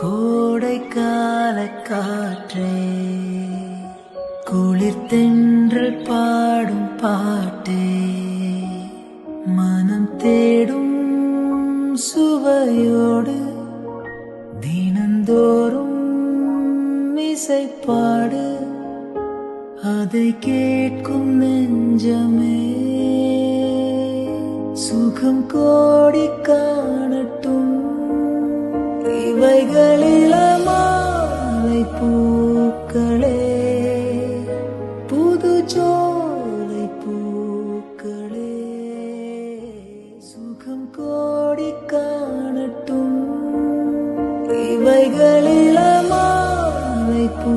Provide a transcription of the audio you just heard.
கோடைக்கால காற்றே, குளிர் தென்றல் பாடும் பாட்டே, மனம் தேடும் சுவையோடு தினந்தோறும் இசைப்பாடு, அதை கேட்கும் நெஞ்சமே சுகம் கோடி காணட்டும். இவைகளில மாலை பூக்களே, புது சோலை பூக்களே, சுகம் கோடி காணட்டும். இவைகளில மாலை பூ